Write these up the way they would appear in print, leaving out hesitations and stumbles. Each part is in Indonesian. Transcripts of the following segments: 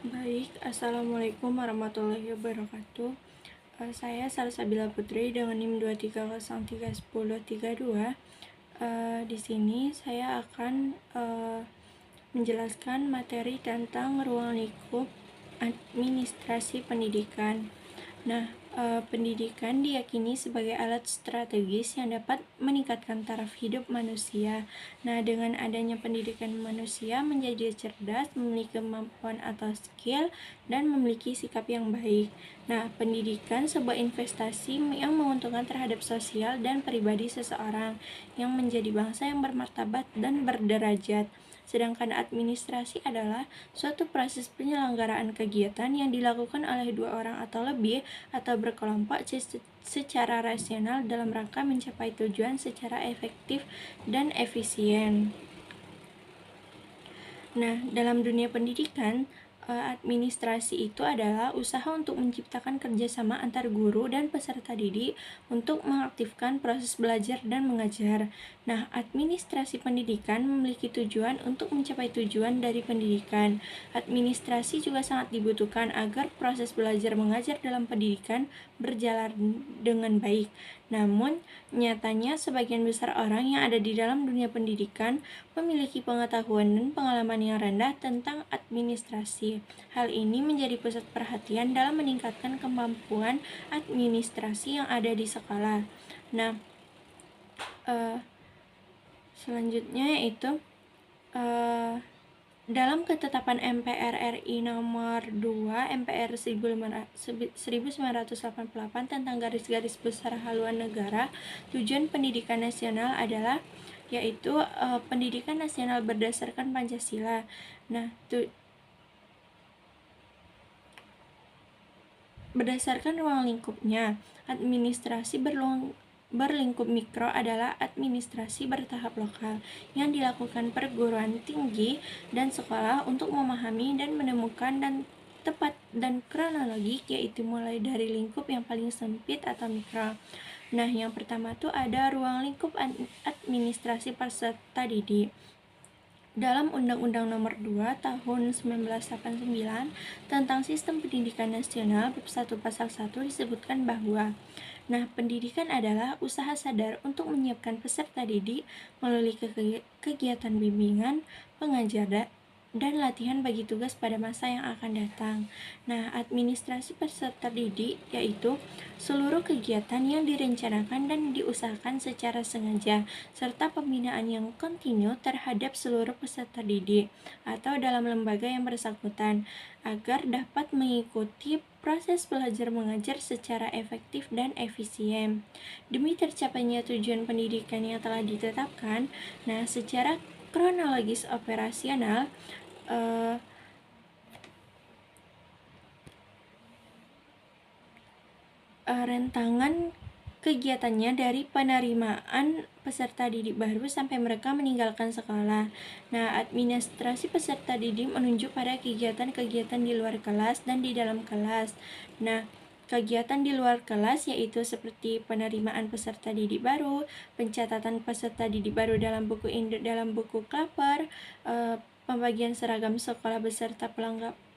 Baik, Assalamualaikum warahmatullahi wabarakatuh. Saya Salsabila Putri dengan NIM 230310332. Di sini saya akan menjelaskan materi tentang ruang lingkup administrasi pendidikan. Nah, pendidikan diyakini sebagai alat strategis yang dapat meningkatkan taraf hidup manusia. Nah, dengan adanya pendidikan, manusia menjadi cerdas, memiliki kemampuan atau skill, dan memiliki sikap yang baik. Nah, pendidikan sebuah investasi yang menguntungkan terhadap sosial dan pribadi seseorang, yang menjadi bangsa yang bermartabat dan berderajat. Sedangkan administrasi adalah suatu proses penyelenggaraan kegiatan yang dilakukan oleh dua orang atau lebih atau berkelompok secara rasional dalam rangka mencapai tujuan secara efektif dan efisien. Nah, dalam dunia pendidikan, administrasi itu adalah usaha untuk menciptakan kerjasama antar guru dan peserta didik untuk mengaktifkan proses belajar dan mengajar. Nah, administrasi pendidikan memiliki tujuan untuk mencapai tujuan dari pendidikan. Administrasi juga sangat dibutuhkan agar proses belajar mengajar dalam pendidikan berjalan dengan baik. Namun, nyatanya sebagian besar orang yang ada di dalam dunia pendidikan memiliki pengetahuan dan pengalaman yang rendah tentang administrasi. Hal ini menjadi pusat perhatian dalam meningkatkan kemampuan administrasi yang ada di sekolah. Nah, selanjutnya yaitu dalam ketetapan MPR RI nomor 2 MPR 1988 tentang garis-garis besar haluan negara, tujuan pendidikan nasional adalah yaitu pendidikan nasional berdasarkan Pancasila. Nah, berdasarkan ruang lingkupnya, administrasi berlingkup mikro adalah administrasi bertahap lokal yang dilakukan perguruan tinggi dan sekolah untuk memahami dan menemukan dan tepat dan kronologik, yaitu mulai dari lingkup yang paling sempit atau mikro. Nah, yang pertama tuh ada ruang lingkup administrasi peserta didik. Dalam Undang-Undang Nomor 2 Tahun 1989 tentang Sistem Pendidikan Nasional Bab 1 Pasal 1 disebutkan bahwa pendidikan adalah usaha sadar untuk menyiapkan peserta didik melalui kegiatan bimbingan, pengajaran, dan latihan bagi tugas pada masa yang akan datang. Nah, administrasi peserta didik yaitu seluruh kegiatan yang direncanakan dan diusahakan secara sengaja, serta pembinaan yang kontinu terhadap seluruh peserta didik atau dalam lembaga yang bersangkutan, agar dapat mengikuti proses belajar mengajar secara efektif dan efisien. Demi tercapainya tujuan pendidikan yang telah ditetapkan, secara kronologis operasional, rentangan kegiatannya dari penerimaan peserta didik baru sampai mereka meninggalkan sekolah. Nah, administrasi peserta didik menunjuk pada kegiatan-kegiatan di luar kelas dan di dalam kelas. Nah, kegiatan di luar kelas yaitu seperti penerimaan peserta didik baru, pencatatan peserta didik baru dalam buku induk dalam buku Klaper, pembagian seragam sekolah beserta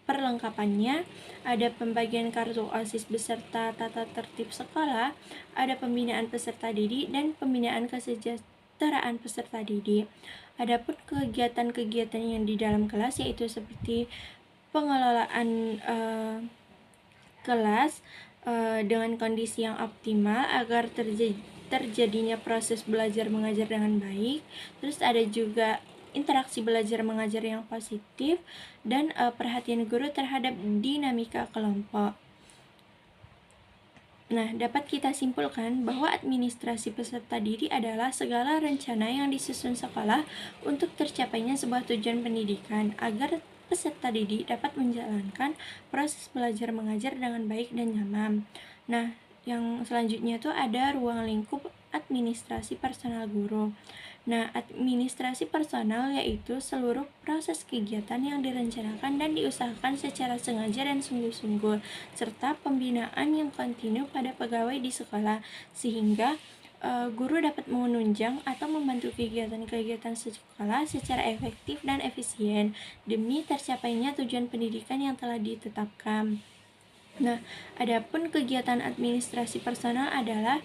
perlengkapannya, ada pembagian kartu OSIS beserta tata tertib sekolah, ada pembinaan peserta didik dan pembinaan kesejahteraan peserta didik. Adapun kegiatan-kegiatan yang di dalam kelas yaitu seperti pengelolaan kelas dengan kondisi yang optimal agar terjadinya proses belajar mengajar dengan baik. Terus ada juga interaksi belajar mengajar yang positif dan perhatian guru terhadap dinamika kelompok. Nah, dapat kita simpulkan bahwa administrasi peserta didik adalah segala rencana yang disusun sekolah untuk tercapainya sebuah tujuan pendidikan agar peserta didik dapat menjalankan proses belajar mengajar dengan baik dan nyaman. Nah, yang selanjutnya itu ada ruang lingkup administrasi personal guru. Nah, administrasi personal yaitu seluruh proses kegiatan yang direncanakan dan diusahakan secara sengaja dan sungguh-sungguh, serta pembinaan yang kontinu pada pegawai di sekolah, sehingga guru dapat menunjang atau membantu kegiatan-kegiatan sekolah secara efektif dan efisien demi tercapainya tujuan pendidikan yang telah ditetapkan. Nah, adapun kegiatan administrasi personal adalah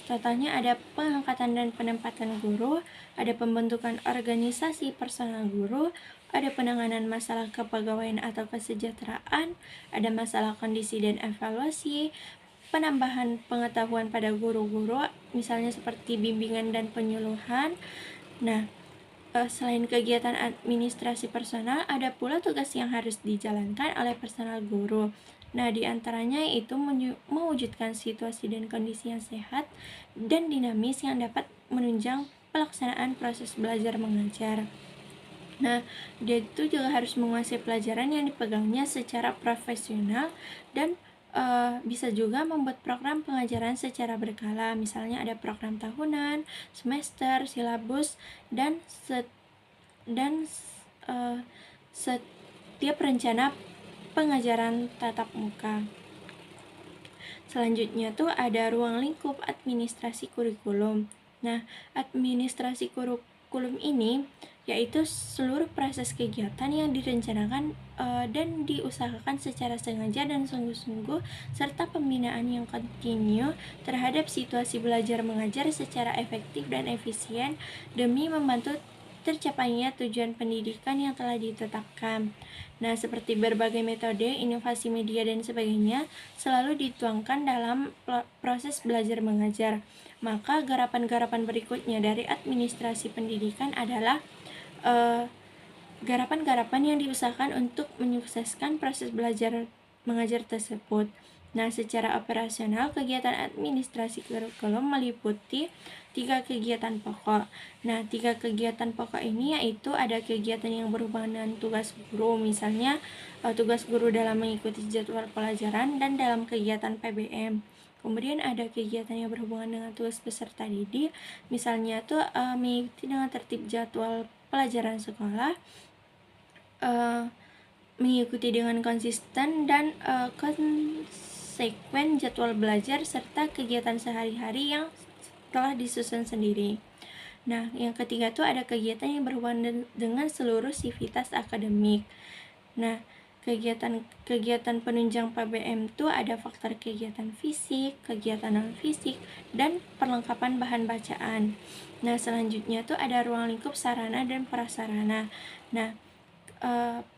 contohnya ada pengangkatan dan penempatan guru, ada pembentukan organisasi personal guru, ada penanganan masalah kepegawaian atau kesejahteraan, ada masalah kondisi dan evaluasi, penambahan pengetahuan pada guru-guru, misalnya seperti bimbingan dan penyuluhan. Nah, selain kegiatan administrasi personal, ada pula tugas yang harus dijalankan oleh personal guru. Nah, diantaranya yaitu mewujudkan situasi dan kondisi yang sehat dan dinamis yang dapat menunjang pelaksanaan proses belajar mengajar. Nah, dia itu juga harus menguasai pelajaran yang dipegangnya secara profesional dan bisa juga membuat program pengajaran secara berkala. Misalnya ada program tahunan, semester, silabus, dan setiap rencana pengajaran tatap muka. Selanjutnya tuh ada ruang lingkup administrasi kurikulum. Nah, administrasi kurikulum ini yaitu seluruh proses kegiatan yang direncanakan dan diusahakan secara sengaja dan sungguh-sungguh serta pembinaan yang kontinu terhadap situasi belajar mengajar secara efektif dan efisien demi membantu tercapainya tujuan pendidikan yang telah ditetapkan. Nah, seperti berbagai metode, inovasi media dan sebagainya selalu dituangkan dalam proses belajar mengajar. Maka garapan-garapan berikutnya dari administrasi pendidikan adalah garapan-garapan yang diusahakan untuk menyukseskan proses belajar mengajar tersebut. Nah, secara operasional, kegiatan administrasi kurikulum meliputi 3 kegiatan pokok. Nah, 3 kegiatan pokok ini yaitu ada kegiatan yang berhubungan dengan tugas guru, misalnya tugas guru dalam mengikuti jadwal pelajaran dan dalam kegiatan PBM. Kemudian ada kegiatan yang berhubungan dengan tugas peserta didik, misalnya tuh mengikuti dengan tertib jadwal pelajaran sekolah, mengikuti dengan konsisten dan konsekuen jadwal belajar serta kegiatan sehari-hari yang telah disusun sendiri. Nah, yang ketiga tuh ada kegiatan yang berhubungan dengan seluruh sivitas akademik. Nah, kegiatan penunjang PBM itu ada faktor kegiatan fisik, kegiatan non-fisik, dan perlengkapan bahan bacaan. Nah, selanjutnya tuh ada ruang lingkup sarana dan prasarana. Nah,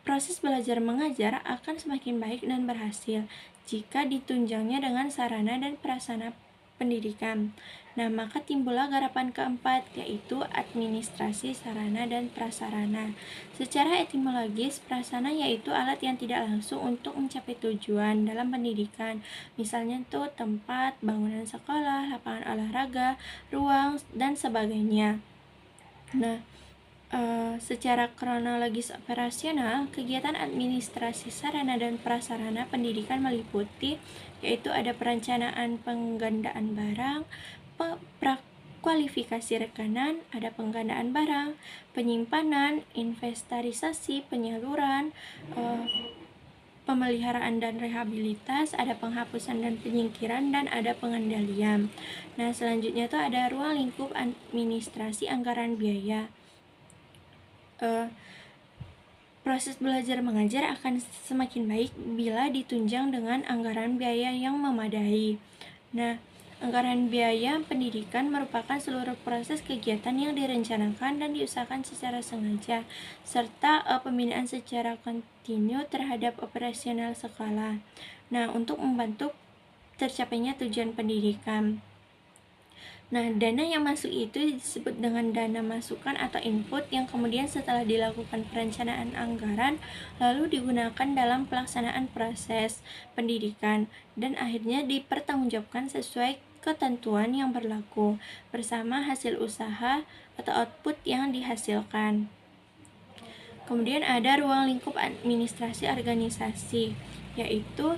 proses belajar mengajar akan semakin baik dan berhasil jika ditunjangnya dengan sarana dan prasarana pendidikan. Nah, maka timbullah garapan keempat, yaitu administrasi sarana dan prasarana. Secara etimologis, prasarana yaitu alat yang tidak langsung untuk mencapai tujuan dalam pendidikan. Misalnya tuh tempat, bangunan sekolah, lapangan olahraga, ruang, dan sebagainya. Nah, secara kronologis operasional, kegiatan administrasi sarana dan prasarana pendidikan meliputi yaitu ada perencanaan penggandaan barang, prakualifikasi rekanan, ada penggandaan barang, penyimpanan, inventarisasi, penyaluran, pemeliharaan dan rehabilitas, ada penghapusan dan penyingkiran, dan ada pengendalian. Nah, selanjutnya itu ada ruang lingkup administrasi anggaran biaya. Proses belajar mengajar akan semakin baik bila ditunjang dengan anggaran biaya yang memadai. Nah, anggaran biaya pendidikan merupakan seluruh proses kegiatan yang direncanakan dan diusahakan secara sengaja, serta pembinaan secara kontinu terhadap operasional sekolah. Nah, untuk membantu tercapainya tujuan pendidikan. Nah, dana yang masuk itu disebut dengan dana masukan atau input yang kemudian setelah dilakukan perencanaan anggaran lalu digunakan dalam pelaksanaan proses pendidikan dan akhirnya dipertanggungjawabkan sesuai ketentuan yang berlaku bersama hasil usaha atau output yang dihasilkan. Kemudian ada ruang lingkup administrasi organisasi, yaitu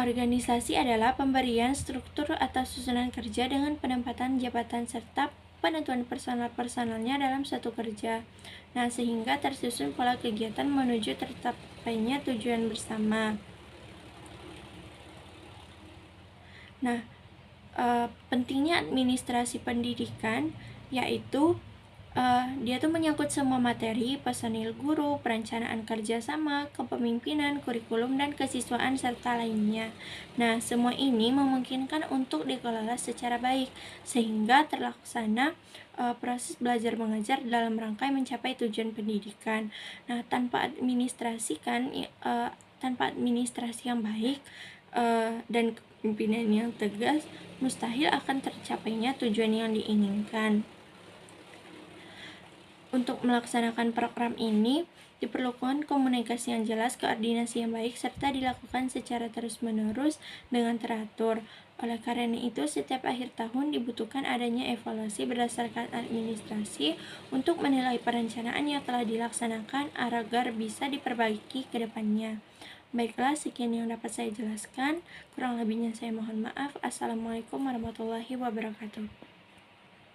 organisasi adalah pemberian struktur atau susunan kerja dengan penempatan jabatan serta penentuan personal-personalnya dalam satu kerja. Nah, sehingga tersusun pola kegiatan menuju tercapainya tujuan bersama. Nah, pentingnya administrasi pendidikan yaitu dia tuh menyangkut semua materi, personil guru, perencanaan kerjasama, kepemimpinan, kurikulum, dan kesiswaan, serta lainnya. Nah, semua ini memungkinkan untuk dikelola secara baik, sehingga terlaksana proses belajar mengajar dalam rangka mencapai tujuan pendidikan. Nah, tanpa administrasi yang baik dan kepemimpinan yang tegas, mustahil akan tercapainya tujuan yang diinginkan. Untuk melaksanakan program ini, diperlukan komunikasi yang jelas, koordinasi yang baik, serta dilakukan secara terus-menerus dengan teratur. Oleh karena itu, setiap akhir tahun dibutuhkan adanya evaluasi berdasarkan administrasi untuk menilai perencanaan yang telah dilaksanakan agar bisa diperbaiki ke depannya. Baiklah, sekian yang dapat saya jelaskan. Kurang lebihnya saya mohon maaf. Assalamualaikum warahmatullahi wabarakatuh.